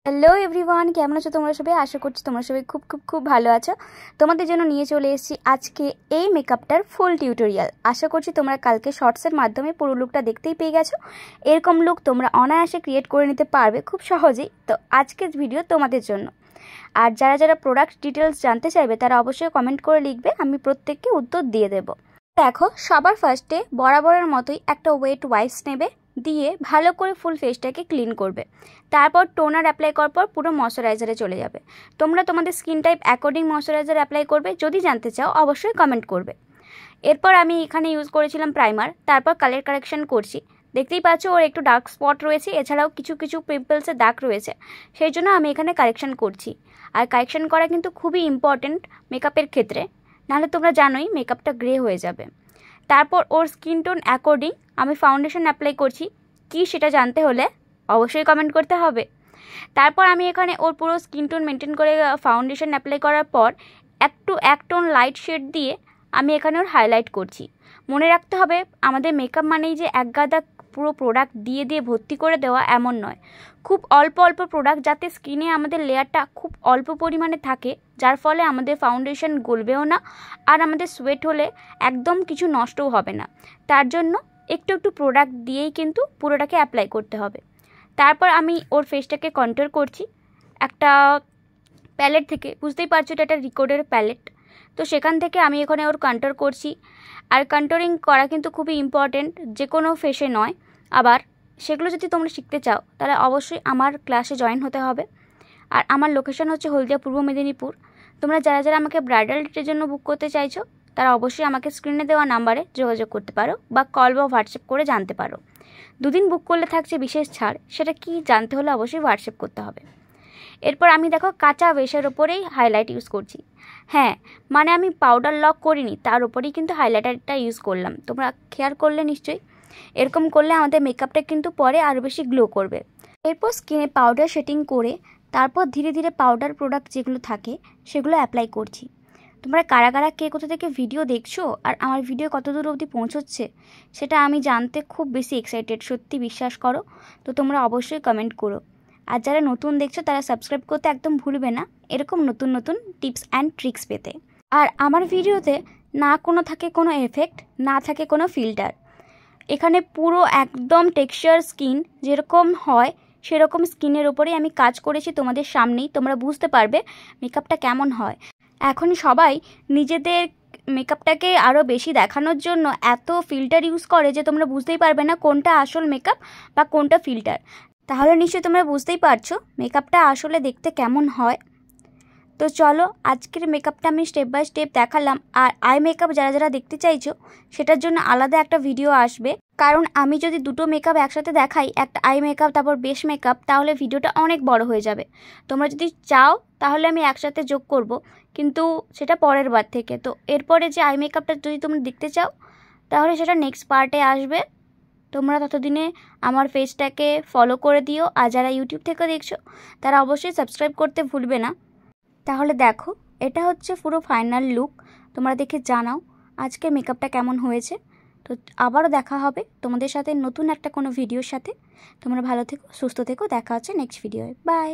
Hello everyone, কেমন আছো তোমরা সবাই? আশা করছি তোমরা সবাই খুব খুব খুব ভালো আছো। তোমাদের জন্য নিয়ে চলে এসেছি আজকে এই মেকআপটার ফুল টিউটোরিয়াল। আশা করছি তোমরা কালকে শর্টসের মাধ্যমে পুরো লুকটা দেখতেই পেয়ে গেছো। এরকম লুক তোমরা অনায়াসে ক্রিয়েট করে নিতে পারবে খুব সহজেই। তো আজকের ভিডিও তোমাদের জন্য। আর যারা যারা প্রোডাক্ট ডিটেলস জানতে চাইবে তারা অবশ্যই কমেন্ট করে লিখবে, আমি প্রত্যেককে উত্তর দিয়ে দেব। দেখো, সবার ফার্স্টে বরাবরের মতোই একটা ওয়েট ওয়াইপস নেবে, দিয়ে ভালো করে ফুল ফেসটাকে ক্লিন করবে। তারপর টোনার অ্যাপ্লাই করার পর পুরো ময়শ্চারাইজারে চলে যাবে। তোমরা তোমাদের skin type according moisturiser apply করবে। যদি জানতে চাও অবশ্যই কমেন্ট করবে। এরপর আমি এখানে ইউজ করেছিলাম প্রাইমার, তারপর কালার কারেকশন করছি। দেখতেই পাচ্ছ ওর একটু ডার্ক স্পট রয়েছে, এছাড়াও কিছু কিছু পিম্পলসের দাগ রয়েছে, সেই জন্য আমি এখানে কারেকশন করছি। আর কারেকশন করা কিন্তু খুবই ইম্পর্টেন্ট মেকআপের ক্ষেত্রে, নাহলে তোমরা জানোই মেকআপটা গ্রে হয়ে যাবে। তারপর ওর স্কিন টোন অ্যাকর্ডিং আমি ফাউন্ডেশন অ্যাপ্লাই করছি। কি সেটা জানতে হলে অবশ্যই কমেন্ট করতে হবে। তারপর আমি এখানে ওর পুরো স্কিন টোন মেনটেন করে ফাউন্ডেশন অ্যাপ্লাই করার পর এক টোন লাইট শেড দিয়ে আমি এখানে ওর হাইলাইট করছি। মনে রাখতে হবে, আমাদের মেকআপ মানেই যে এক গাদা পুরো প্রোডাক্ট দিয়ে দিয়ে ভর্তি করে দেওয়া এমন নয়। খুব অল্প অল্প প্রোডাক্ট যাতে স্কিনে আমাদের লেয়ারটা খুব অল্প পরিমাণে থাকে, যার ফলে আমাদের ফাউন্ডেশন গলবেও না, আর আমাদের সোয়েট হলে একদম কিছু নষ্টও হবে না। তার জন্য একটু একটু প্রোডাক্ট দিয়েই কিন্তু পুরোটাকে অ্যাপ্লাই করতে হবে। তারপর আমি ওর ফেসটাকে কন্ট্রোল করছি একটা প্যালেট থেকে। বুঝতেই পারছো এটা একটা রিকোডের প্যালেট, তো সেখান থেকে আমি এখানে ওর কন্ট্রোল করছি। আর কন্ট্রোলিং করা কিন্তু খুবই ইম্পর্টেন্ট, যে কোনো ফেসে নয়। আবার সেগুলো যদি তোমরা শিখতে চাও তাহলে অবশ্যই আমার ক্লাসে জয়েন হতে হবে। আর আমার লোকেশন হচ্ছে হলদিয়া, পূর্ব মেদিনীপুর। তোমরা যারা যারা আমাকে ব্রাইডাল ডেটের জন্য বুক করতে চাইছো তারা অবশ্যই আমাকে স্ক্রিনে দেওয়া নাম্বারে যোগাযোগ করতে পারো, বা কল বা হোয়াটসঅ্যাপ করে জানতে পারো। দুদিন বুক করলে থাকছে বিশেষ ছাড়, সেটা কি জানতে হলে অবশ্যই হোয়াটসঅ্যাপ করতে হবে। এরপর আমি দেখো কাঁচা বেসের ওপরেই হাইলাইট ইউজ করছি। হ্যাঁ, মানে আমি পাউডার লক করিনি, তার উপরেই কিন্তু হাইলাইটারটা ইউজ করলাম। তোমরা খেয়াল করলে নিশ্চয়ই। এরকম করলে আমাদের মেকআপটা কিন্তু পরে আরও বেশি গ্লো করবে। এরপর স্কিনে পাউডার সেটিং করে তারপর ধীরে ধীরে পাউডার প্রোডাক্ট যেগুলো থাকে সেগুলো অ্যাপ্লাই করছি। তোমরা কারা কারা কে কোথা থেকে ভিডিও দেখছো আর আমার ভিডিও কত দূর অবধি পৌঁছচ্ছে সেটা আমি জানতে খুব বেশি এক্সাইটেড, সত্যি বিশ্বাস করো। তো তোমরা অবশ্যই কমেন্ট করো। আর যারা নতুন দেখছো তারা সাবস্ক্রাইব করতে একদম ভুলবে না, এরকম নতুন নতুন টিপস অ্যান্ড ট্রিক্স পেতে। আর আমার ভিডিওতে না থাকে কোনো এফেক্ট, না থাকে কোনো ফিল্টার। এখানে পুরো একদম টেক্সচার স্কিন যেরকম হয় সেরকম স্কিনের ওপরেই আমি কাজ করেছি তোমাদের সামনেই। তোমরা বুঝতে পারবে মেকআপটা কেমন হয়। এখন সবাই নিজেদের মেকআপটাকে আরও বেশি দেখানোর জন্য এত ফিল্টার ইউজ করে যে তোমরা বুঝতেই পারবে না কোনটা আসল মেকআপ বা কোনটা ফিল্টার। তাহলে নিশ্চয়ই তোমরা বুঝতেই পারছো মেকআপটা আসলে দেখতে কেমন হয়। তো চলো, আজকের মেকআপটা আমি স্টেপ বাই স্টেপ দেখালাম। আর আই মেকআপ যারা যারা দেখতে চাইছো সেটার জন্য আলাদা একটা ভিডিও আসবে, কারণ আমি যদি দুটো মেকআপ একসাথে দেখাই, একটা আই মেকআপ তারপর বেস মেকআপ, তাহলে ভিডিওটা অনেক বড় হয়ে যাবে। তোমরা যদি চাও তাহলে আমি একসাথে যোগ করব, কিন্তু সেটা পরের বার থেকে। তো এরপরে যে আই মেকআপটা যদি তোমরা দেখতে চাও তাহলে সেটা নেক্সট পার্টে আসবে। তোমরা ততদিনে আমার পেজটাকে ফলো করে দিও। আর যারা ইউটিউব থেকে দেখছো তারা অবশ্যই সাবস্ক্রাইব করতে ভুলবে না। তাহলে দেখো, এটা হচ্ছে পুরো ফাইনাল লুক। তোমরা দেখে জানাও আজকের মেকআপটা কেমন হয়েছে। তো আবারও দেখা হবে তোমাদের সাথে নতুন একটা কোনো ভিডিওর সাথে। তোমরা ভালো থেকো, সুস্থ থেকো, দেখা হচ্ছে নেক্সট ভিডিওয়ে। বাই।